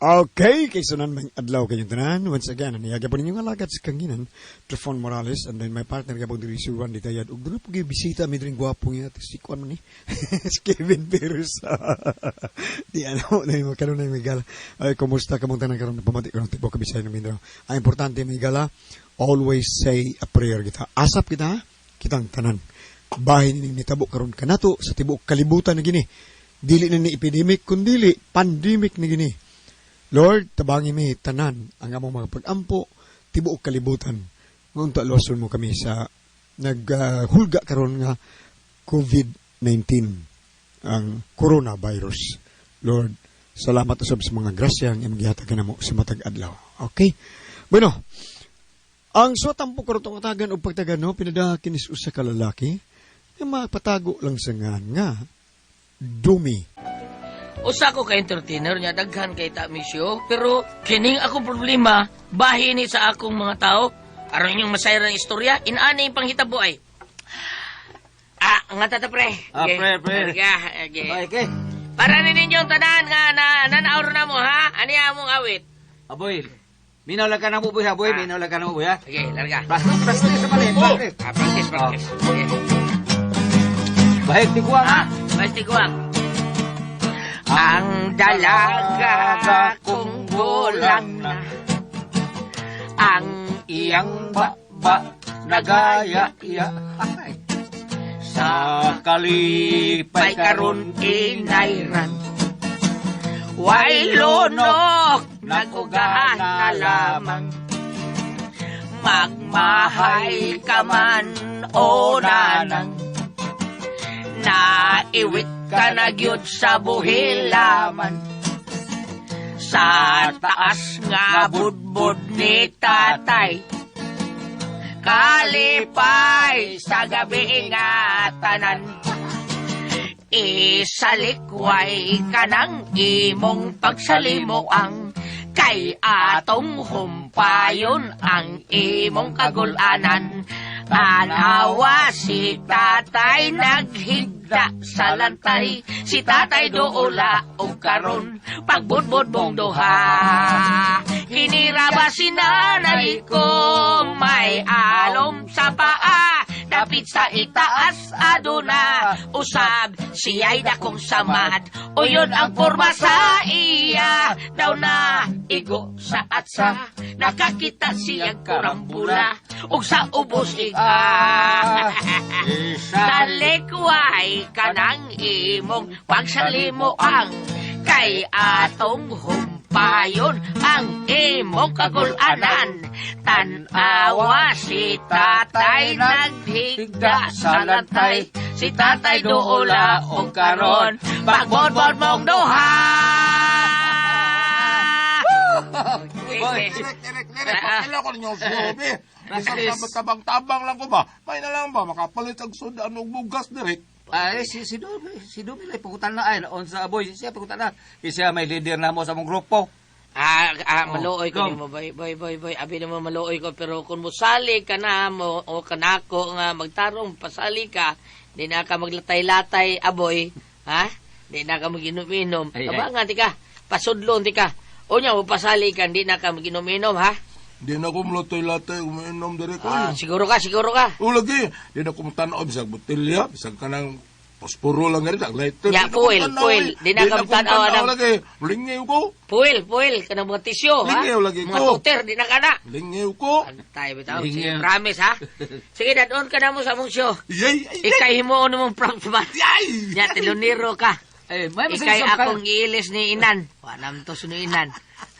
Okay, kay sunan may adlaw kayong tanan. Once again, aniyaga po ninyong alagad sa kanginan, Trifon Morales, and then my partner ka po diri si Juan Ditayad. Ug doon po kayo bisita, may rin gwapong yun, si Kwan man ni, si Kevin Perez. Di ano, na yung karoon na yung Migala. Ay, kumusta ka mong tanan karoon na pamati karoon, tipo kabisay ng Mindanao. Ang importante, Migala, always say a prayer kita. Asap kita, kitang tanan. Bahin ni nitabo karoon ka nato sa tibok kalibutan na gini. Dili na ni epidemic, kundili, pandemic na gini. Lord, tabangi mi tanan ang among mga pag-ampo, tibuok kalibutan. Ngunta luwason mo kami sa naghulga karon nga COVID-19, ang coronavirus. Lord, salamat usab sa mga grasya ang imong gihatag namo sa matag adlaw. Okay? Bueno, ang suwatampo karon tong atagan og pagtagano pinada kinis usa ka lalaki nga mapatago lang sa nga dumi. Usa ko ka entertainer niya, daghan kay ta misyo, pero kining akong problema, bahin ni sa akong mga tao, aron inyong masayran istorya, inaani yung panghitabo ay. Nga tata pre. Pre. Okay. Para ninyong tanan nga nanaor na mo ha, ani among awit. Aboy, minaw lang ka na mo, boy, ha, boy, minaw lang ka na mo, boy, ha. Sige, larga. Practice sa balik, practice. Practice. Sige. Bahit tiguang, ha. Bahit tiguang. Ang dalaga kong bulang na, ang iyang baba nagaya-iya. Sa kalipay karon inayran. Way lunok, nagugahan na lamang. Magmahay ka man o nanang, naiwit ka na gyud sa buhilaman. Sa taas nga budbud ni tatay, kalipay sa gabi nga tanan. Isalikway ka ng imong pagsalimuang, kay atong humpayon ang imong kagulanan. Anawa si tatay naghigda sa lantay, si tatay doula o karon pagbudbud mong duha. Hiniraba si nanay ko may alom sa paa, dapit sa itaas aduna, usab siya'y dakong samad, o yun ang porma sa iya, daw na igo sa atsa, nakakita siyang kurambula, ug sa ubos sa likway ka ng imong pagsalimuang, kay atong humpayon ang imong kagulanan. Tanawa si tatay naghigda sa lantay, si tatay doula o karon pagbodbod mong duha. Kailan ko ninyo subi. Isang tabang-tabang lang ko ba? May na lang ba? Makapalit ang sudan o bugas direk. Si Dumi ay pakutan na ay on sa boy, siya pakutan na. Siya may leader na mo sa mong grupo. Maluoy ko nimo, boy. Abi naman maluoy ko, pero kung musali ka na mo o kanako nga magtarong pasali ka, di na ka maglatay-latay, aboy, ha? Di na ka maginom-inom. Abangan tika, pasudlon tika. O niya, pasali ka, di na ka maginom-inom, ha? Di na ko malatay-latay, umiinom direk ko. Siguro ka. O lagi, di na ko matanaw, bisag botelya, bisag ka ng posporo lang rin, lighter. Ya, puil. Di na ka matanaw lagi. Lingaw ko. Puil, ka ng mga tisyo, ha? Lingaw lagi ko. Mga tuter, di na ka na. Lingaw ko. Ano tayo, bitaw? Sige, promise, ha? Sige, dadon ka na mo sa mong show. Yay! Ikay mo ano mong props ba? Yay! Ya, tiloniro ka. May Ikay akong iilis ni Inan. Wanam to sino Inan.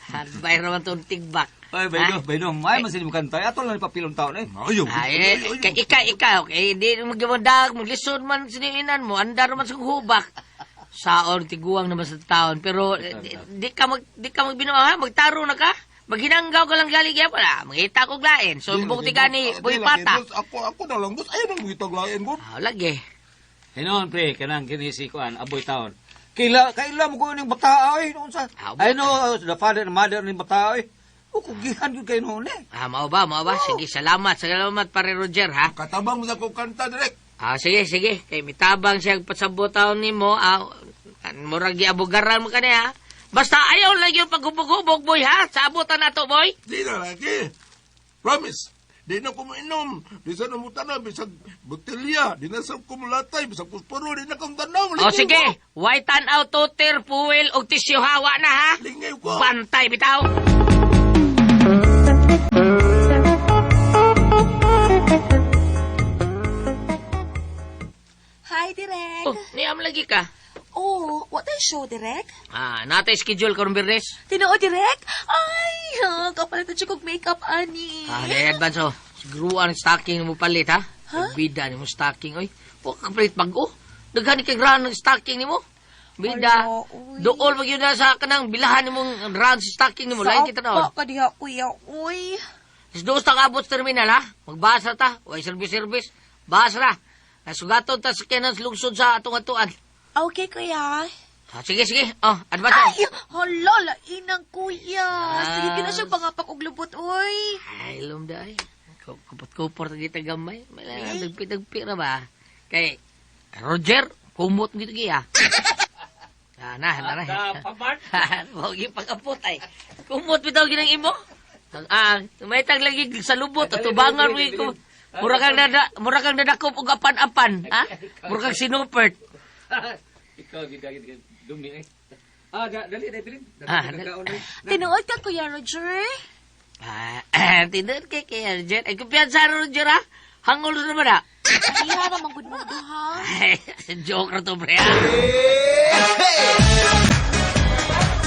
Hadbay raman to tigbak. Ay, Baydong, may masilim kanta. Ato lang ipapilong taon eh. Ikaw, hindi magyamandag, maglisod man siniinan mo, andar man sa hubak. Saon, tiguang naman sa taon. Pero, di ka magbinuang ha, magtaro na ka. Maghinanggaw ka lang galing kaya pala, mangita ko glain. So, bukti ka ni Boy Pata. Ako na lang, boss. Ayaw nang mangita glain, boss. Lagi. Hinoon, pre, kanang kinisikuan, aboy taon. Kaila mo ko yung bata ay, noon sa, I know, the father and mother ng bata ay. Kugihan yun kayo noon eh. Mao ba? Sige, salamat pare Roger, ha? Katabang mo sa kong kanta, direk. Sige. Kay mitabang siyang pasabot taon ni mo, murag iabugaran mo ka niya, ha? Basta ayaw lang yung paghubog-hubog, boy, ha? Sabutan na to, boy. Di na lagi. Promise. Di na ko mainom. Di sa namutan na, bisag botelya. Di na sa kumulatay, bisag pusporo. Di na kong tanaw. O sige, white tan out, tuter, fuel, o tisyo hawa na, ha? Lingay ko. Bantay, bitaw. Hi, Direk. Oh, niyam lagi ka. Oh, what a show, Direk? Natay schedule karong Bernes. Tinoo, Direk? Ay, kapalit na siya kong makeup, ani. Di advance, oh. Siguruan ang stocking mo palit, ha? Ha? Bida ni mo stocking, oy. Huwag kang palit bago. Daghan kay gran ng stocking ni mo. Bida. Ala, uy. Dool mag yun na sa kanang bilahan ni mong gran sa stocking ni mo. Lain kita na, Sa ka diha, kuya, uy. Doon ta kabot sa terminal, ha? Magbasa ta. Way service. Basa na. Nasugaton ta sa kenan lungsod sa atong-atuan. Okay, kuya. Sige. Oh, advance. Ay, hala, inang kuya. Sige, na siya pangapak og lubot, uy. Ay, lumday. Kupot-kupot ang kita gamay. May nagpitagpi na ba? Kay, Roger, kumot gitu giya. Na. Huwag pag-apot ay. Kumot bitaw ginang imo. May lagi sa lubot at tubangan mo ko. Mura kang nadakop og apan-apan, ha? Mura kang sinupert. Ikaw, gid dumi eh. Dali, Pilin. Tinuod ka, Kuya Roger? Tinod kay Roger. Ay, kumpiyansa Roger, ha? Hangol na naman, ha? Iha naman good mo ha? Ay, joke na to, pre, ha?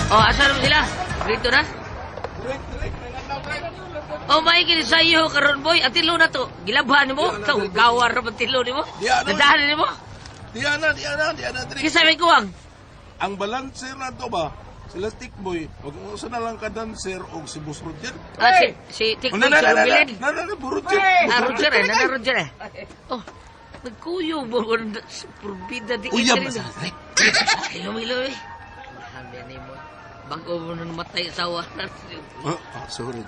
Asa naman sila? Rito na? May kinisayo karon boy. At tilo na to. Gilabhan mo? Gawar na ba tilo ni mo? Nadahan ni mo? Diana. Kisa may kuwang? Ang balancer na to ba? Sila Tikboy. Huwag mo sa na lang ka dancer o si Boss Roger. Si Tikboy sa Rubilin. Roger. Roger eh. Nana Roger eh. Oh, nagkuyong mo. Purbida di Uyab rin. na sa Ay, lumilo eh. Handa ni mo. Bago mo nang matay asawa. Sorry.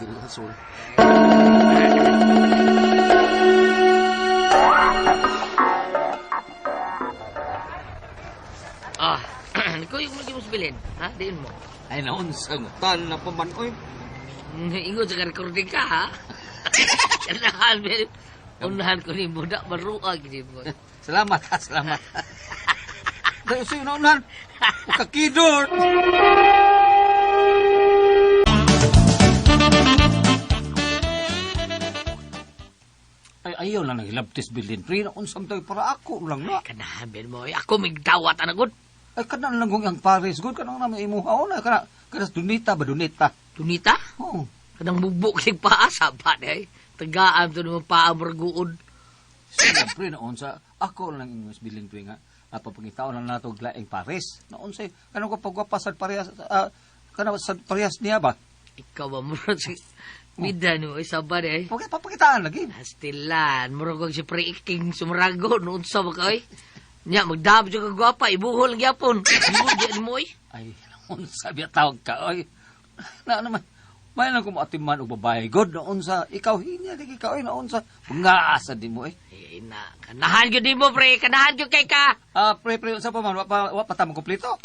Nagkuyong mo sa bilin. Ha? Diin mo. Ay, naunsang tan na pa man, oy. Ingon sa recording ka, ha? Unahan ko ni Budak maruag ni mo. Salamat. Dahil sa'yo naunan. Kakidor. Ay, ayaw lang nagilabtis bilin. Pre, naunsang tayo para ako lang na. Kanahamin mo. Ako migdawat anagod. Ay, kanang langgong yung Paris. Good, kanang naman imuhaw na. Kanang dunita ba, dunita? Tunita? Oo. Kanang bubuk kay paasa ba eh. Tagaan to naman paamarguod. Siyempre, naunsa. Ako lang yung mas bilin pre nga. Napapangitaon lang nato glaeng Paris. Naunsa, kanang ko pagwapasan parehas, kanang sa parehas niya ba? Ikaw ba murag si Mida no isaban eh. Okay, papakitaan lagi. Stilan, murag si pre-iking sumrago noon sa mga oy. Nya magdab jud ka gwapa ibuhol gyapon. Ibuhol di mo oy. Ay, naunsa biya tawag ka oy. Na naman. May lang ko maatiman og babae god naunsa ikaw hinya lagi ka oy naunsa. Bungaasa di mo oy. Na kanahan gyud mo pre, kanahan gyud kay ka. Pre, sa pa man wa pa tamo kompleto.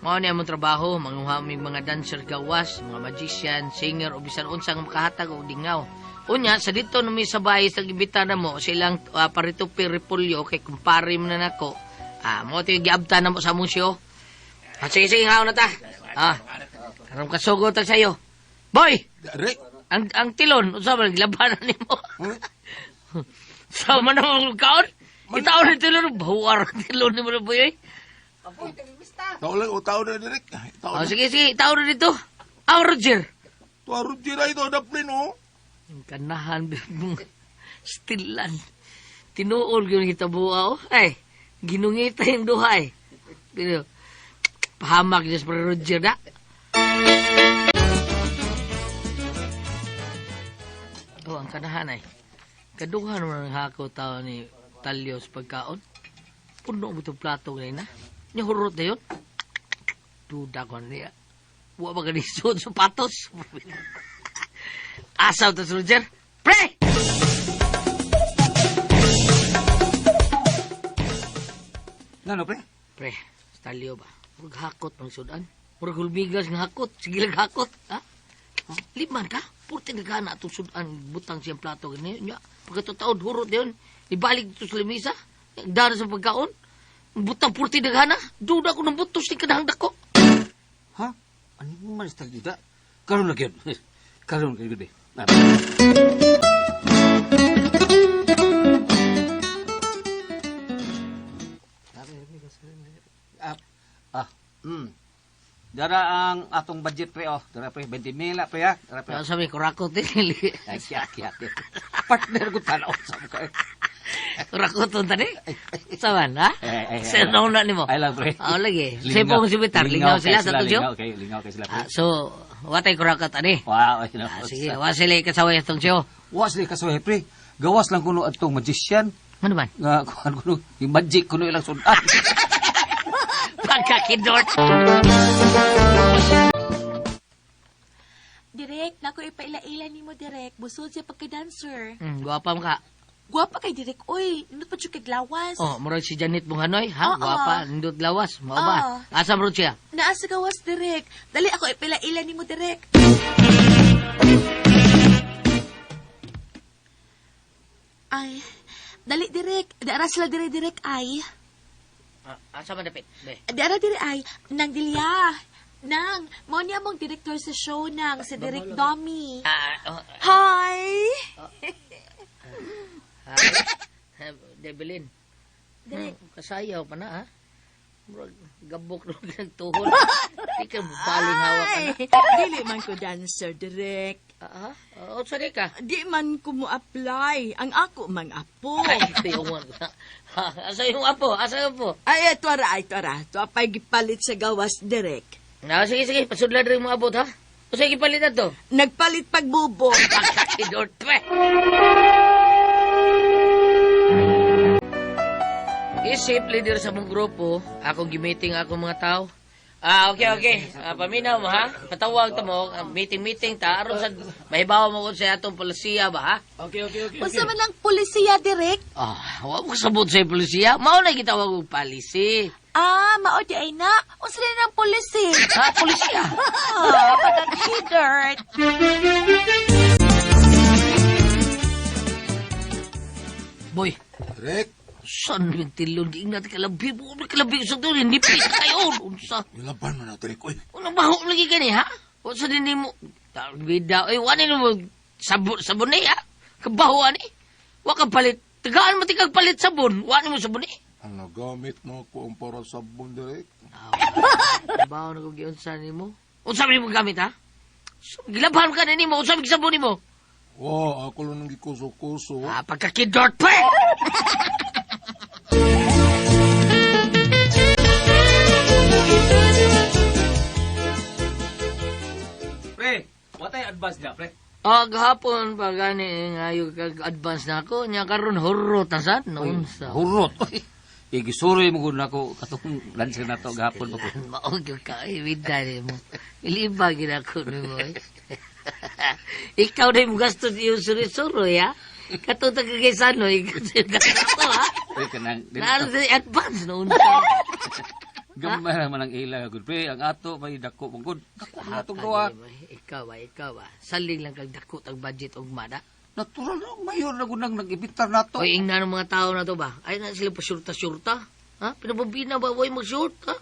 Mao ni among trabaho, manguha mi mga dancer gawas, mga magician, singer o bisan unsang makahatag og dingaw. Unya sa dito no mi sabay sa gibitana mo silang paritupi repolyo kay kumpare mo na nako. Mo ti giabta na mo sa museo. Sige haw na ta. Karon kasugot ta sayo. Boy, Dari. ang tilon unsa man gilabanan nimo? Sa man ang kaon? Itaon ni tilon bawar tilon nimo na boy. Tao na direk. Sige, itaon na dito. Roger. Tuwa Roger ay ito, daplin o. Ang kanahan, stilan. Tinuol yun kita buwa, Ay, ginungita yung duha, Pero, pahamak niya sa Roger, na. Ang kanahan, Kaduhan mo ng hako tao ni Talyos pagkaon. Puno mo itong plato ngayon, Yung hurot na yun. Duda ko niya. Huwag ba ganisod sapatos? Asaw to, Roger. Pre! Ngano, pre? Pre, stalyo ba? Murag hakot ng sudan. Murag hulbigas ng hakot. Sige lang hakot. Ha? Liman ka? Purti nagana itong sudan. Butang siyang plato. Ganyan. Pagkatutaon, hurot yun. Ibalik ito sa limisa. Dara sa pagkaon. Butang purti nagana. Duda ko ng butos ni kanahang dako. Ha? Ano mo man istalita? Karoon lagi yun. Karoon kayo gede. Dara ang atong budget pre, Dara pre, 20 mil pre, ha? Dara pre. Sabi ko rakot eh. Ay, kiyat. Partner ko tanaw sa mga. Rakot to tani? Saban, ha? Sino na ni mo? Ay lang pre. Lagi. Sipong si Bitar, lingaw sila sa tuyo? Lingaw kayo sila pre. So, watay ko rakot ani? Wow, Sige, wasili kasaway itong siyo. Was li kasaway pre. Gawas lang kuno atong magician. Ano man? Nga kuan kuno, yung magic kuno ilang sudan. Pagkakidort. Direk, nako ipaila-ila ni mo, Direk. Busod siya pagka-dancer. Guwapa mo ka. Guwapa kay Direk. Uy, nindot pa siya kay Glawas. Murag si Janet Bunghanoy, ha? Oo. Guwapa, nindot lawas. Mao ba? Asa mo siya? Naa sa gawas, Direk. Dali ako ipaila-ila ni mo, Direk. Ay, dali, Direk. Dara sila Direk, ay. Asa man dapit? Dara dire ay, nang Dilya. Nang, mo niya mong director sa show nang, si Direk Domi. Hi! Debelin. Direk. Kasayaw pa na, ha? Murag gabok ro nagtuhon. Di ka baling hawak ka na. Dili man ko dancer, Direk. O, sorry ka. Di man ko mo apply. Ang ako mang apo. Ay, tiyungan ko na. Asa yung apo? Asa yung apo? Ay, ito ara. Ito apay gipalit sa gawas, Direk. Sige. Pasudlan rin mo abot, ha? O sige, palit na to. Nagpalit pagbubo. Pagkakidort, pre. Isip, leader sa mong grupo, akong gimiting akong mga tao. Okay. Paminaw mo, ha? Patawag ta mo, meeting ta. Aron sa, mahibawa mo ko sa atong polisiya ba, ha? Okay. Unsa man lang polisiya, Direk? Huwag mo sabot sa polisiya. Mao na gitawag og palisi. Mao di ay na. Unsa na ng polisi? Polisiya. Pagka-dirt. Boy, Direk, saan yung tilon? Di natin kalabi mo. Kalabi sa doon. Hindi pa kayo. Unsa? nilaban mo na, Direk. Uy, Unang baho lagi ka ni, ha? Unsa din ni mo? Bida. Wanin mo sabon eh, ha? Kabaho, ani? Waka palit. Tagaan mo tigag palit sabon. Wanin mo sabon eh. ang nagamit mo ko ang para sabon, Direk. Kabaho na kung giunsa ni mo. Unsa mo gamit, ha? Gilabahan ka na ni mo. Unsa mo sabon ni mo? Ako lang nang gikuso-kuso. Pagkakidort pa eh! Pre, what ay advance niya, pre? Gahapon pa gani ngayon kag-advance na ako. Nya karon hurot na sad. Noon sa... Hurot. Igisuri mo gud nako katong lancer na to gahapon pa. Maog ka, ibida mo. Iliba ginako ni mo eh. Ikaw na yung gasto yung suri-suro, ya? Katong tagagisano, ikaw gasto, ha? Pre, kanang... Naano sa advance noon. Gamay naman ang ila, good pre. Ang ato, may dako mong good. Dako na itong gawa. Ikaw ba? Saling lang kag dako tag budget og mada. Natural na, mayor na gunang nag-ibitar na to. O ingna ng mga tao na to ba? Ay na sila pa syurta-syurta. Ha? Pinababina ba? Huwag mag-syurt, ha?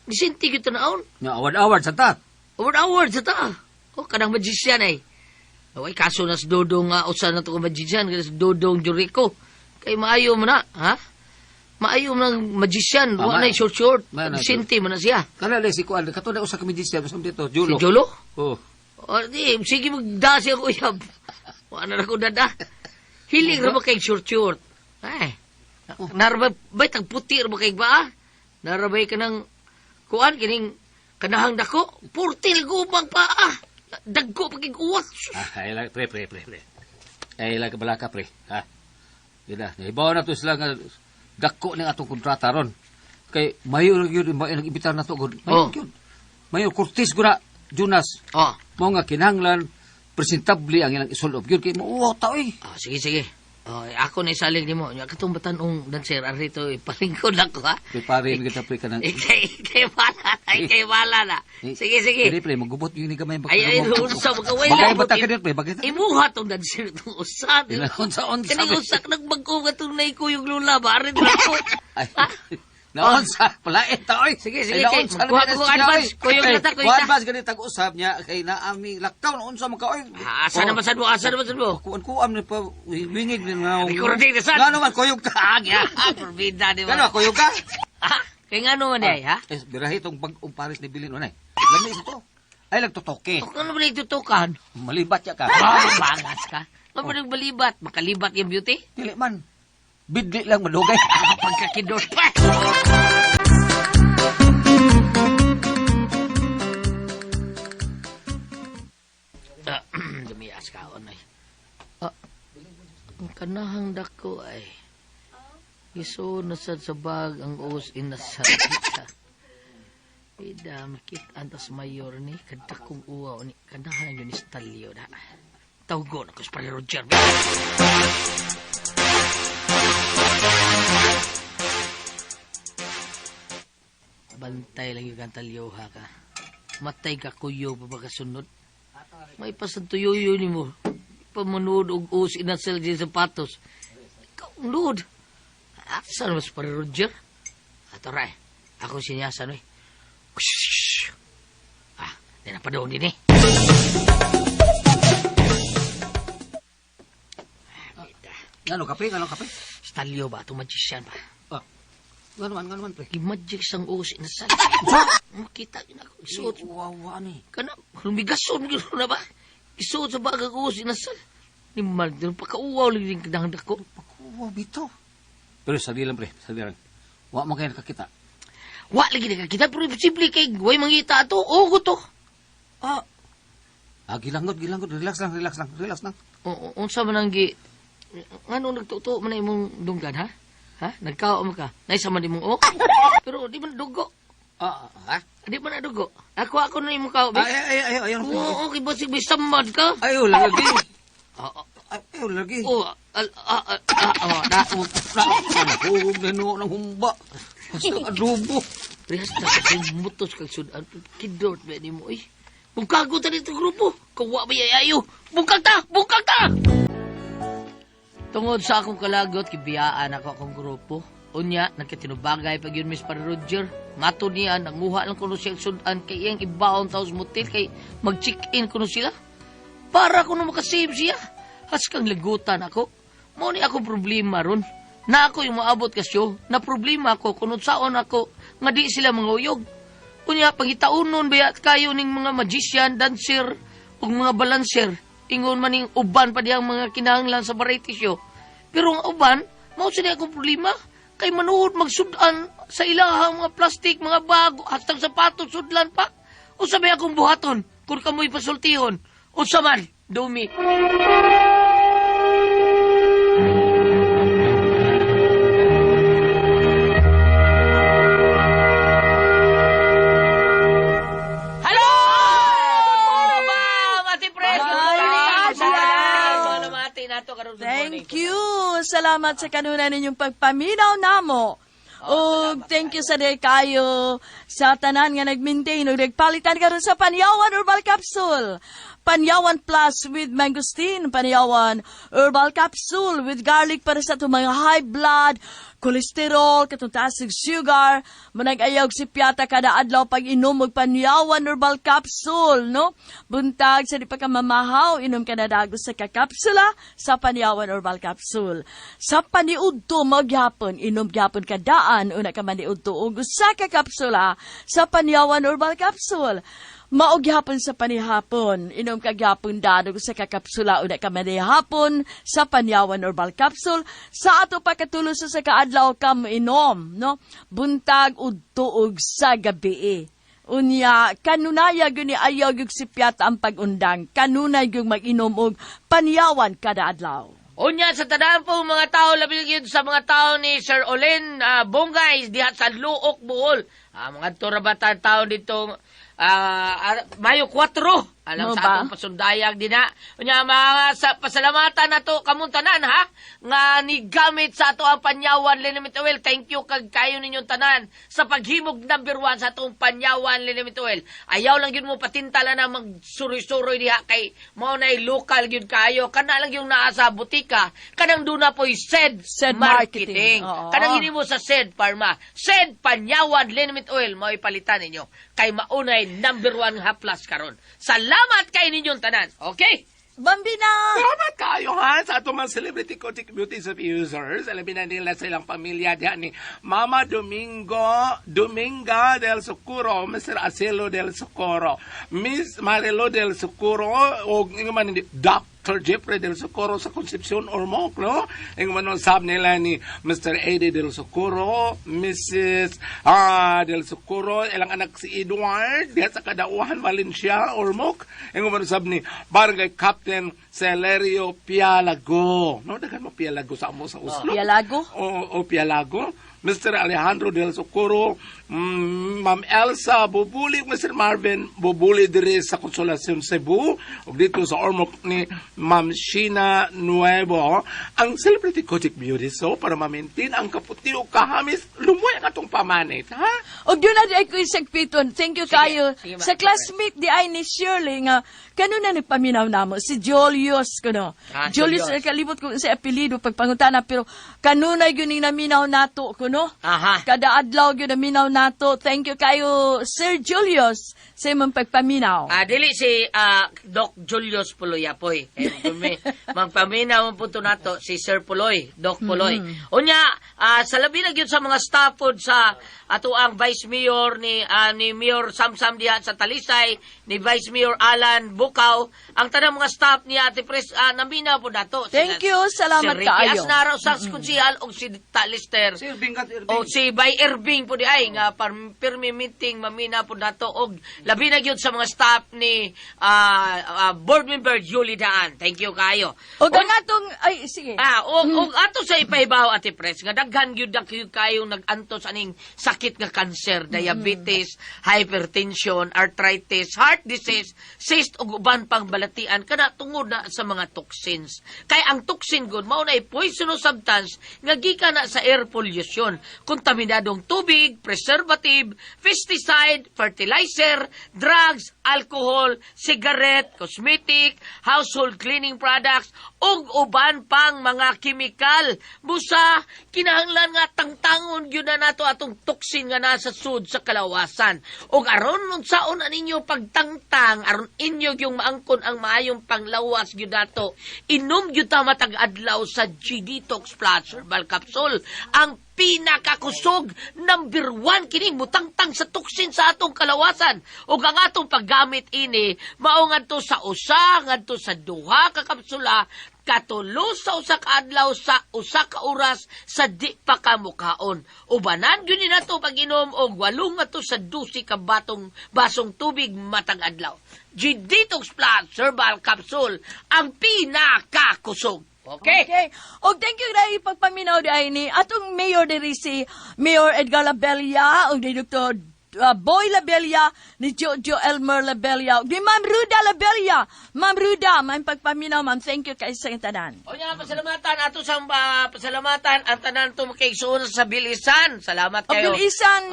Gisinti kita naon. Nga, award-award sa ta. Award sa ta. O, kanang magician ay. Away, kaso na sa Dodong, usa na to ka magician, kasi sa Dodong Jericho. Kay maayo mo na, ha? Maayo mo ng magician, wala na short. Sinti mo na siya. Kanala si Kuan, katulad usa ka medisya, masam dito, Julo. Si Jolo? Oh. O, di, sige magda siya kuyab. Wala na ko dada. Hiling ra ba kay short? Ay, narabay, bay, tagputi ra ba kay ba? Narabay ka ng, kuan, kining, kanahang dako, purtil gubang pa, dagko paging uwak. Ay lang, pre. Ay lang, kabalaka, pre. Ha? Gila, ibaw na to sila nga, dako ng atong kontrata ron. Kay, mayo lang yun, nag-ibitar na to. Mayo, Curtis ko na, Jonas. Mo nga kinanglan, presentable ang ilang isolve yun. Kaya mo, tao eh. Sige. Oh, ako na isalig ni mo. Katong batanong dancer arito, ipalingkod ako, ha? Preparin kita, pre, ka ng... Ikay wala na. Sige. Pre, pre, magubot yung ni kamay. Ay, unsa, magkaway Bagay lang. ba ta ka din, pre? Bagay ta. Imuha tong dancer itong usa. Unsa, Kaning usak nagbago ka itong naiko yung lula ba? Arin na ako. Ay, naunsa, palain ta, oy. Sige, kay. Magkuha ko advance. Kuyog na ta, kuyog na. Advance ganit tag-usab niya kay naami laktaw naunsa man ka, oy. Asa naman sad mo? Kuan ni pa wingig ni nga. Recording na sad. Ngano man kuyog ka? Agya, forbida di ba? Ngano kuyog ka? Ha? Kay ngano man ay, ha? Birahi tong pag-umparis ni Bilin unay. Lami ito. Ay nagtutoke. Ano ba itutukan? Malibat ya ka. Bangas ka. Ano ba nagbalibat? Makalibat yung beauty? Dili man. Bidli lang madugay. Pagkakidot pa. Dumias ka, onay. Ang kanahang dako ay iso nasad sa bag ang us inasad. Ida, makit antas mayor ni kadakong uwaw ni kanahan yun istalyo na. Tawgo na kus pala Roger. Bantay lang yung kantalyoha ka. Matay ka kuyo pa ba kasunod? May pasantuyo ni mo. Pamanood og us inasal di sapatos. Ikaw ang lood. Saan mas para Roger? Ato ray. Ako sinyasan eh. Di na pa doon din eh. Ngano kape? Stalyo ba? Ito magician ba? Ngano man pre. I-magic sang us inasal. Makita yun ako. Isuot. Wawa ni. Kana, lumigason gano'n na ba? Isuot sa bagang us inasal. Ni Maldon, pakauwaw lang din kadang dako. Wow, bito. Pero sali lang pre, sali lang. Wa man kayo nakakita. Wa lagi na kita, pero imposible kay way mangita ato. Ogo to. Gilangot. Relax lang. Unsa man ang gi... Ano nagtuto man na imong dunggan, ha? Ha? Nagkao mo ka. Naisa man imong o. Pero di man dugo. Ha? Di man na dugo. Ako na imong kao, be. Ay. Oo, okay, basig may samad ka. Ayaw lagi. Ayaw lagi. Nahulog na ng humba. Basta adobo. Rehas na kasi mutos kag sudan. Kidot ba ni mo, eh. Bungkago ta dito grupo. Kawa ba yayayo? Bungkag ta! Tungod sa akong kalagot, kibiyaan ako akong grupo. Unya, nagkatinubagay pag yun, Miss para Roger. Mato niya, nanguha lang kuno siya sudan kay iyang ibaon taos motel kay mag-check-in kuno sila. Para kuno makasave siya. Has kang lagutan ako. Mo ni ako problema ron. Na ako yung maabot kasyo, na problema ako kunod saon ako nga di sila mga uyog. Unya, pangitaunon bayat kayo ning mga magician, dancer, ug mga balancer. Ingon man ning uban pa diyang mga kinahanglan sa variety show. Pero ang uban, mao sila akong problema. Kay manuod magsudan sa ilahang mga plastik, mga bago, hastang sapatos, sudlan pa. O sabay akong buhaton, kung kamoy pasultihon. O saman, dumi. Hello! Ma'am, Ate Pres! Thank you. Salamat sa kanuna ninyong pagpaminaw namo. Thank you sa day kayo sa tanan nga nag-maintain o nagpalitan karon sa Panyawan Herbal Capsule. Panyawan Plus with mangosteen, Panyawan Herbal Capsule with garlic para sa itong mga high blood, cholesterol, katong taas ng sugar, manag-ayaw si piyata kada adlaw pag inom og Panyawan Herbal Capsule, no? Buntag sa di pa ka mamahaw, inom ka na dagos sa kakapsula sa Panyawan Herbal Capsule. Sa paniudto magyapon, inom gyapon ka daan, una ka maniudto og usa ka kapsula sa Panyawan Herbal Capsule. Maugyapon sa panihapon, inom kagyapon dadog sa kakapsula una ka manihapon sa Panyawan Herbal Capsule. Sa ato pa katulos sa kaadlaw ka mo inom, no? Buntag udtuog sa gabi. Unya, kanunaya gyud ni ayaw gyud si piyata ang pag-undang. Kanunay gyud mag-inom og Panyawan kada adlaw. Unya sa tadaan po mga tao, labi yun sa mga tao ni Sir Olen Bongay, diha sa Luok, Bohol. Mga turabatan tao dito, Mayo 4, Alam Mo sa ba? atong pasundayag din ha. Unya mga pasalamatan nato kamong tanan ha. Nga ni gamit sa ato ang Panyawan Liniment Oil. Thank you kag kayo ninyong tanan sa paghimog number 1 sa atong Panyawan Liniment Oil. Ayaw lang yun mo patintala na magsuroy-suroy diha kay mao nay local gyud kayo. Kana lang yung naa sa butika. Kanang duna po'y SED Marketing. Oo. Kanang hini mo sa SED Pharma. SED Panyawan Liniment Oil mao ipalitan ninyo. Kay maunay number 1 haplas karon. Salamat kay ninyong tanan. Okay? Bambina! Salamat kayo ha sa atong mga celebrity Kotik Beauties of Users. Alamin na nila sa ilang pamilya diyan ni Mama Dominga del Socorro, Mr. Acelo del Socorro, Miss Marilo del Socorro, o man Dr. Jeffrey del Socorro sa Concepcion Ormoc, no? Yung sab nila ni Mr. Eddie del Socorro, Mrs. del Socorro, ilang anak si Edward, diya sa Kadauhan, Valencia, Ormoc. Yung sab ni Barangay Captain Celerio Pialago. No, dagan mo Pialago sa amo sa Oslo. Pialago? O Pialago. Mr. Alejandro del Socorro, Ma'am Elsa Bubuli, Mr. Marvin Bubuli dire sa Consolacion Cebu, ug dito sa Ormoc ni Ma'am Sheena Nuevo, ang Celebrity Kotik Beauty so para ma-maintain ang kaputi o kahamis, lumuy ang atong pamanit, ha? Og yun na di ay ko isagpiton. Thank you kayo. Sige, Sa classmate di ay ni Shirley nga, kanuna nagpaminaw namo, si Julius kuno. Julius, Julius. kalibot ko sa apelido pagpangutana, pero kanuna yun yung naminaw nato kuno. Aha. Kada adlaw yun naminaw nato. Thank you kayo, Sir Julius, sa imong pagpaminaw. Dili si Doc Julius Puloy apoy. Magpaminaw mo po nato si Sir Puloy, Doc Puloy. Unya, sa labi na gyud sa mga staff pod sa ato ang Vice Mayor ni Mayor Samsam diha sa Talisay, ni Vice Mayor Alan Bukaw, ang tanang mga staff niya Ate Pres naminaw po nato. Thank you, salamat si Ricky kaayo. Asnaro sa konsihal og si Talister. Si Bingat O si Bay Irving po di ay nga permi meeting mamina po nato og labi na gyud sa mga staff ni board member Julie Daan. Thank you kayo. Og ang atong, ay, sige. Og ato sa ipaibaw Ate Pres nga daghan gyud kayo nag-antos aning sakit nga cancer, diabetes, hypertension, arthritis, heart disease, cyst ug uban pang balatian kana tungod na sa mga toxins. Kay ang toxin gud mao na poisonous substance nga gikan na sa air pollution, kontaminadong tubig, preservative, pesticide, fertilizer, drugs, alcohol, cigarette, cosmetic, household cleaning products, ug uban pang mga kimikal. Busa, kinahanglan nga tangtangon gyud na nato atong toxin nga nasa sud sa kalawasan. Ug aron unsaon aninyo pagtangtang, aron inyo yung maangkon ang maayong panglawas gyud nato, inom gyud ta matag adlaw sa G-Detox Plus Herbal Capsule, ang pinakakusog number 1 kining mutangtang sa toxin sa atong kalawasan. Ug ang atong paggamit ini mao ngadto sa usa ngadto sa duha ka kapsula katulo sa usa ka adlaw sa usa ka oras sa di pa ka mukaon. Ubanan gyud ni nato pag-inom og 8 ngadto sa 12 ka basong tubig matag adlaw. G-Detox Plus Herbal Capsule, ang pinakakusog. Okay. Og thank you dahil pagpaminaw dahil ni atong mayor diri si Mayor Edgar Labella og ni Dr. Boy Labella, ni Jojo Elmer Labella, ni Ma'am Ruda Labella. Ma'am Ruda, may pagpaminaw, ma'am. Thank you kay sa tanan. O nga, pasalamatan. Ato sa pasalamatan ang tanan to makigsuon sa Bilisan. Salamat O kayo. Bilisan,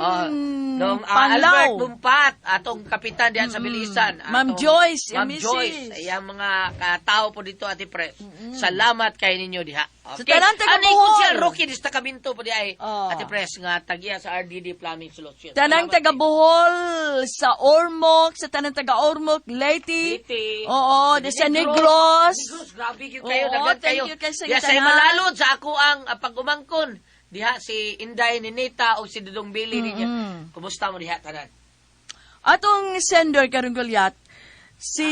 Nung Panlaw. Albert Bumpat, atong kapitan diyan sa Bilisan. Ma'am Joyce, Ma'am Mrs. Joyce, ayang mga katao po dito, Ate Pres. Salamat kay ninyo diha. Sa tanan taga Ano yung Bohol. siya, Rocky Destacamento po di ay, Oh. Ate Pres, nga tagiya sa RDD Plumbing Solutions. Tanang Salamat taga Bohol, sa Ormoc, sa tanang taga Ormoc, Leyte. Leyte. Oo, Di sa Negros. Negros, grabe kayo kayo, Oo, dagan thank kayo. you kay sa Diya sa tanan. malalod sa ako ang pag-umangkon. Diha si Inday Ninita o si Dudong Billy niya. Kumusta mo diha tanan? Atong sender karong gulyat, si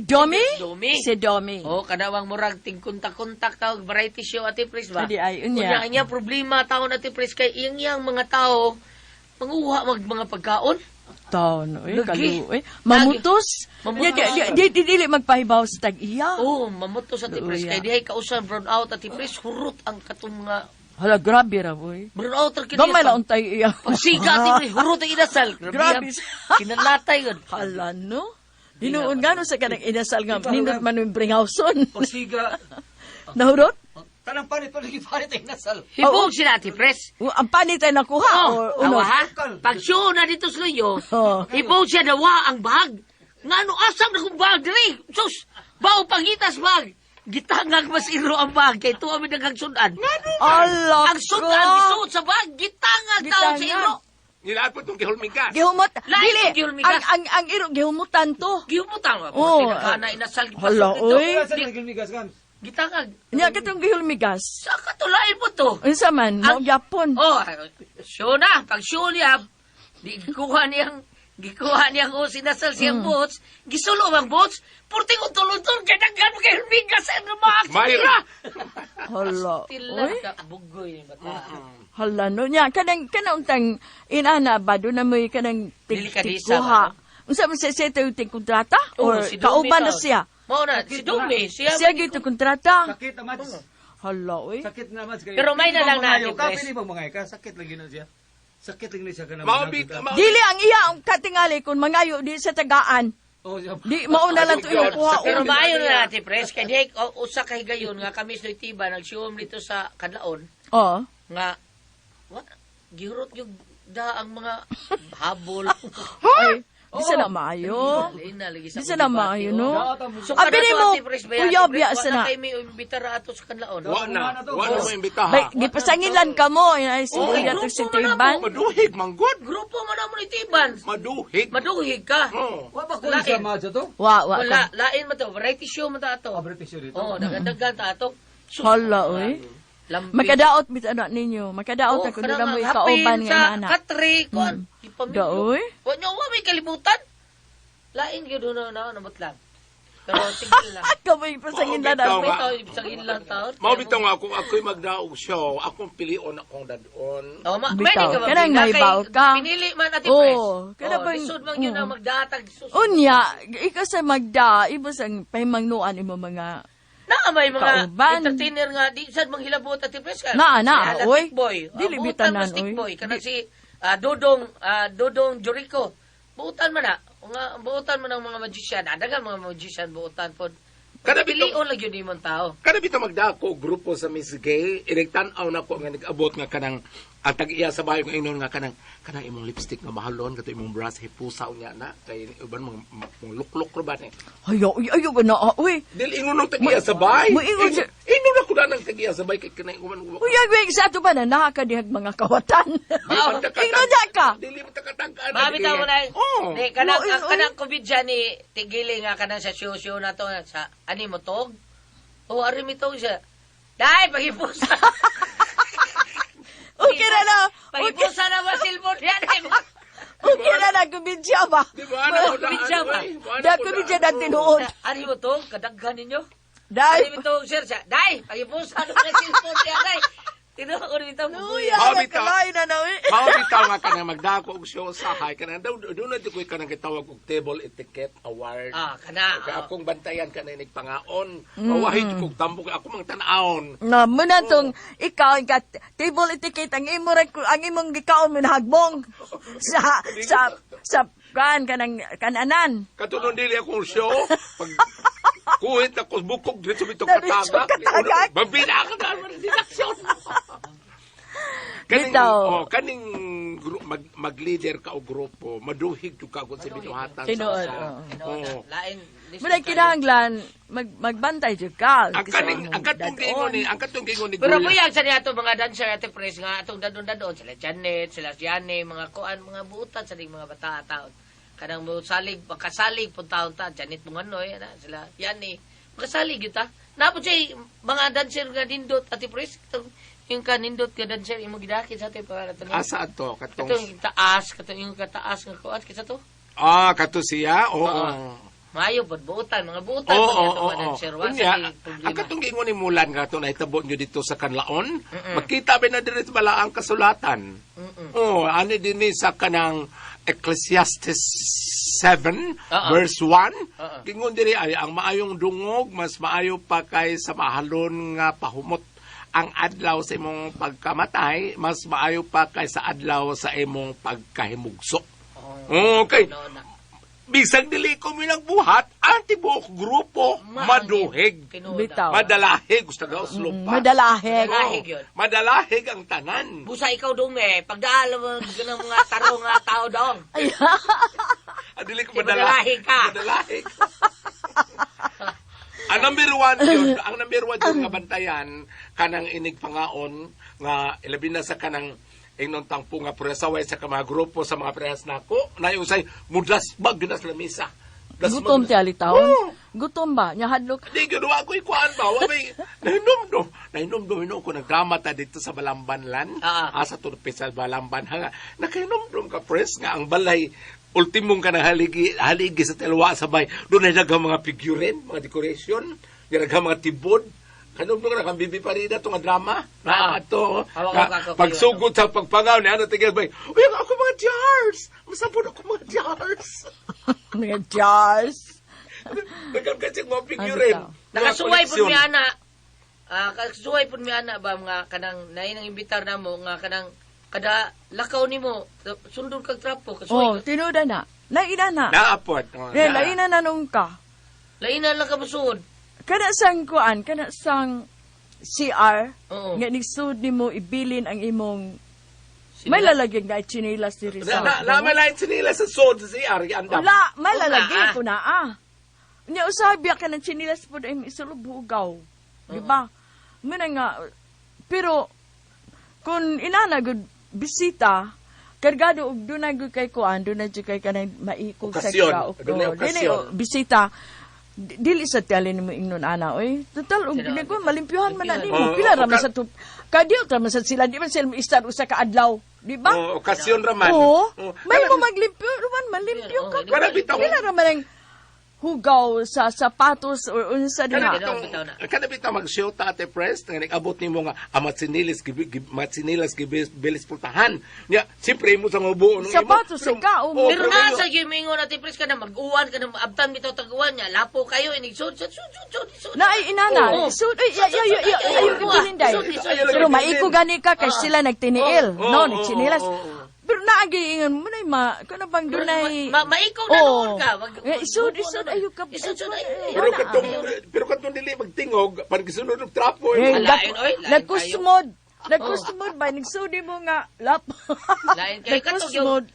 Domi? Domi. Si Domi. Oh, kadawang murag ting kontak-kontak ta og variety show Ate Pres ba? Adi ay, unya. Unya problema taon Ate Pres kay iyang mga tao manguha mga pagkaon. Taon, Lagi. kalu, mamutos. Mamutos. Dili magpahibaw sa tag-iya. Oh, mamuto sa Ate Pres Uya. kay dihay kausan brown out Ate Pres hurot ang katong mga Hala, grabe ra, boy. brown out ra kini. Gamay lang untay iya. Pagsiga Ate Pres hurot ang inasal. Grabe. Kinatay gud. Hala, no? Hinuon nga no sa kanang inasal nga nindot man yung bringhauson. Pagsiga. Nahurot? Tanang panit ay nasal. Hibog sila, Ate Pres. Ang panit ay nakuha. Oh, o uno. awa ha? Pag show na dito sa luyo, Oh. hibog siya nawa ang bag. Nga no, asam na kong bag, diri. Sus, bao pangitas bag. Gitangag mas iro ang bag, kay tuwa mi dagang sudan. Ala Ang sudan, gisuot sa bag, gitangag tao sa iro. Nilaan po itong gihulmigas. Gihumot. Lain Dili. ang gihulmigas. Ang iro gihumutan to. Gihumutang mo. Oh. Pinakana, inasal, Hala, oy. Gitangag. Nya katong gihulmigas. Sa katulain mo to. Unsa man, mao gyapon. Oh, show na. Pag show niya, di gikuha niyang o sinasal siyang boats, gisulo ang boats, purting utol-utol, kaya nagano kay Hulmigas sa mga Mayra! Hala. Tila Oy. ka, bugoy. Hala no nya kanang untang inana ba do na mo'y kanang Delikadisa tikuha. ba, Unsa man sa seto yung kontrata? Or si Dumi kauban na to. siya? Mao na, si Dumi, siya. Siya gito kontrata. Sakit naman. Hala oy. Sakit naman. Pero may na lang natin, Ka, Pres. pili bang mga ka? Sakit lagi na siya. Sakit lagi na siya ka na. Dili ang iya ang katingali kung mangayo di sa tagaan. Oh, siya. Di mauna lang to yung kuha. Pero maayo na natin, Pres, kaya di usa kay gayon nga kami sa Itiba, nag-show dito sa Kadlaon, Oh. nga, gihurot yung da ang mga habol. Ay, di sa na maayo. Di sa na maayo no. So, Abi ni mo, kuya biya sa na. Wala kayo may imbitara ato sa Kadlaon. Wa na mo imbitaha. Bay, gipasangilan ka mo. Ay, Oh, sige to grupo si mo na Tiban. Maduhig, manggod. Grupo mo na mo ni Tiban. Maduhig. Maduhig ka. Oh. Wa ba ko sa mga to? Wa Wala, ka. lain mo to. Variety show mo ta ato. British dito. Oh, nagadagan ta ato. Hala, oy. Lampi. Makadaot bit anak ninyo. Makadaot Oh, ako kanang na mo hapin ikauban nga sa anak. Katri, kon. Ipamilyo. Daoy. Wa nyo wa may kalibutan. Lain gyud na nabot lang. Pero tigil lang. Kamoy pasangilan Oh, na. Ito, sagin lang taon. Mao bitaw nga kung ako'y magdaog show, akong pilion akong dadon. Oh, Bitaw. pwede ka ba? Kanang Bigla may kay- baw ka. Pinili man ati Oo, Pres. kada bang- Lisod man yun ang magdatag. Sus. Unya, ikaw sa magda, ibos ang pahimangnuan imo mga Na may mga Kauban. entertainer nga di sad manghilabot ati Pres ka. Na, Si oy. Stick Boy. Dili Buutan bitanan, mo Stick oy. Boy. Kana si Dodong Jericho. Buutan man na. Nga buutan man ang mga magician. Adaga mga magician buutan pod. Kada Pilion lang yun imong tao. Kada bitaw magdako grupo sa Miss Gay, inigtan-aw na ko nga nag-abot nga kanang ang tag-iya sa bayo nga inon nga kanang imong lipstick nga mahalon kato imong brush hipusaw niya na kay uban mong lukluk ro ba ni. ayo na uy. Dili ingon ng tag-iya sa bayo. mo ingon siya- Ingon ako na ng tag-iya sa bayo kay kanang uban. Uy, agwing sa ato ba na nakakadihag mga kawatan. Ingno dyan ka. Dili mo takatangkan. Mabitaw mo na. Oh. Di, kanang, No, kanang COVID dyan ni Tigili nga kanang sa show na to, sa ani mo tog? O, ari mi tog siya. Dahil, paghipusa. Okay na na. Paghipusa na ba silbon yan? Okay na na, kumidya ba? Di ba ano na Bidya ba? Da kumidya na tinuod. Ari mo tog, kadaghan ninyo. Dahil, Ari mi tog, sir, siya. Dahil, paghipusa na ba silbon yan? Dahil, tinuod mi tog. uy, Mao ay, bitaw. kalain na na, uy. Mao bitaw nga kanang magdako og show sa hay kanang daw na di ko kanang gitawag og table etiquette award. Ah, kana. Kaya akong bantayan ka na nagpangaon. Mawahi kong tambok ako mang tanaon. Na muna tong ikaw ang table etiquette ang imong gikaon mo nahagbong sa kananan. Katunon dili akong show. Pag kuhit ako bukog dito bito Dito katagak. katagak. Babila ako na didaksyon. Kaning mag-leader ka o grupo, maduhig yung ka kung sa binuhatan Tinuod, sa oo. Lain. Muna kinahanglan magbantay jud ka. Ang katong gingon ni Pero Guya. buyag sa niya itong mga dancer at press nga atong dadon-dadon sila Janet, sila Jane, mga kuan, mga buutan sa mga bata taon. Kanang mo salig, makasalig pun taon ta, Janet Munganoy, sila Jane. Makasalig yun ta. Napod siya mga dancer nga nindot at press, yung ka nindot ka dancer, yung magidakit sa atin para ito. Asa ato katong Katong taas, katong yung kataas nga kuan, kisa to. kato siya. Oo. Mayo pod buutan, mga buutan Oo, po niya oo, itong mga oo. dancer. Wala Unya, sa problema. ang katong gingon ni Mulan nga ito, nahitabo nyo dito sa Kanlaon, makita ba na dito bala ang kasulatan? Oo, ano din ni sa kanang Ecclesiastes 7, verse 1, gingon diri ay ang maayong dungog, mas maayo pa kay sa mahalon nga pahumot ang adlaw sa imong pagkamatay, mas maayo pa kay sa adlaw sa imong pagkahimugso. Okay. bisag dili ko minagbuhat, ang tibuok grupo, maduhig. Bitaw. Madalahig, gusto ka uslupa. Madalaheg. Madalahig yun. Madalahig ang tanan. Busa ikaw dong pagdala mo ng mga taro nga tao dong. Dili ko Madalahig ka. Madalahig. Ang number one yun nga bantayan, kanang inig pangaon, nga ilabi na sa kanang ingnon tangpo nga presaway sa mga grupo sa mga prehas nako, na yung say, mudlas bag yun na sa lamisa. Gutom ti alitaon. Gutom ba? Nya hadlok. Di ginawa ko ikuan ba? Wabay, nahinom ko nagdrama ta dito sa Balambanlan. Asa turpi sa Balamban. Nakainom ka, pres, nga ang balay, ultimong ka na haligi sa telwa sabay. Doon ay naghang mga figurin, mga decoration, naghang mga tibod. Kanong nung nakambibi pa rin itong drama? Ato. Pagsugod sa pagpangaw ni ano tigil ba? Uy, ako mga jars! Masapon ako mga jars! Mga jars. Nagam kasi mga figurin. Nakasuway po mi ana. Nakasuway po mi ana ba mga kanang nainang imbitar na mo nga kanang kada lakaw nimo sundol kag trapo kasuway. Tinuda na. Laina na. Naapot. Laina na nung ka. Laina lang ka musud. Kana sang kuan, kana sang CR, Oo. nga nigsud nimo ibilin ang imong may lalagyan nga chinilas diri sa. Namalain sinila sa sod sa CR. Wala, may Wala, lalagyan ko na Nya usabi ka ng chinilas po ay isulog bugaw. Di ba? Muna nga, pero kung inanagod bisita, kargado og dunay kay kuan, dunay kay kanang maikog sa Okasyon. ka. Dunay okasyon. Bisita. Dili sa tiyali nimo ingnon ana oy. Total og dili ko malimpyuhan man na nimo. Pila ra man sa tup. Kadiyo ta man sa sila di man sila istar usa ka adlaw, di ba? Okasyon raman. Oo. May mo maglimpyo man malimpyo ka. Wala bitaw. Pila ra man ang hugaw sa sapatos o unsa diha. Kada bitaw mag-shota ate press, nga nag-abot nimo nga matsinilis bilis pultahan. Nya, siyempre mo sa mabuo nung Sapatos ka Pero nasa gimingon natin pres ka na mag-uwan ka na abtan bitaw tag-uwan niya. Lapo kayo inig sud. Na ay inana. So ayo gininday. Pero maiko gani ka kay sila nagtiniil. No, nagchinilas. Pero naagiingan mo na kung bang dunay... Maikaw na noon ka. Isod, ayaw ka. Pero katong dili magtingog, pagkisunod ng trapo. Nagkusmod ba? Nagsudi mo nga, lap. Lain kayo katong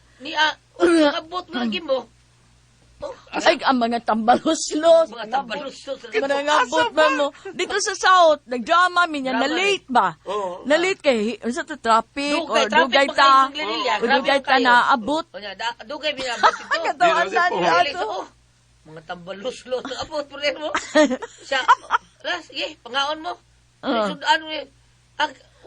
kabot mo lagi mo. Ay, ang mga tambalos-los. Mga tambalos-los. Manangabot ba mo? Dito sa South, nagdrama minya, na-late ba? Na-late kay, sa to traffic, o dugay ta na-abot. Dugay binabot ito. Katawan na ito. Mga tambalos-los. Abot po rin mo. Siya, sige, pangaon mo. Sudan mo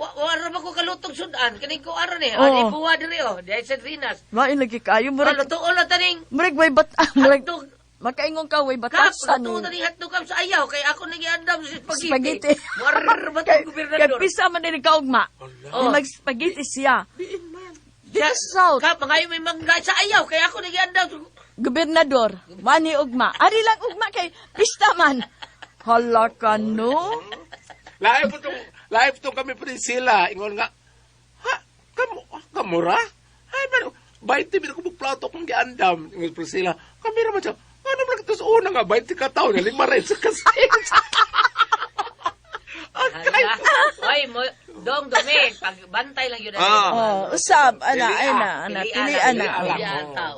wala ba ko kalutong sudan? Kaning ko aron Ani buwa diri Dahil sa Trinas. Main lagi kayo. Lutoon na taning. Murig way Hotdog. Makaingon ka way Kap, batasan. lutoon taning hotdog kam sa ayaw. Kaya ako nag-iandam sa Spaghetti. Warar ba itong Kay gobernador? pisa man din kaugma. Mag-spaghetti siya. Dito sa South, Kap, mga may mangga sa ayaw. Kaya ako nag-iandam. gobernador, mani ugma. Ari lang ugma kay pista man. Hala ka no? Live to kami pa rin sila. Ingon nga, kamura? Ay, pero, 20 minutes ko bukplato kung giandam. Ingon pa sila, kami naman siya, ano ba ito sa una nga, 20 ka taon, lima rin sa kasin. Oy, dong, pagbantay lang yun. Usab, ana, pilian na.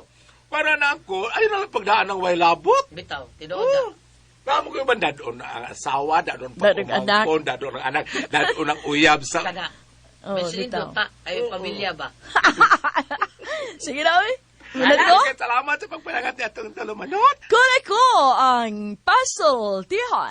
Para na ako, ay nalang pagdaan ng way labot. Bitaw, tinuod na. Namo ko man dadon ang asawa, dadon Dadon anak. pagkumangkon, dadon ang anak, dadon ang uyab sa... Kana. Oh, Meslindo bitaw. pa, ay pamilya ba? Sige na, oy. Munad ko? Salamat sa pagpalangat niya itong talumanot. Kore ko ang puzzle, tihan.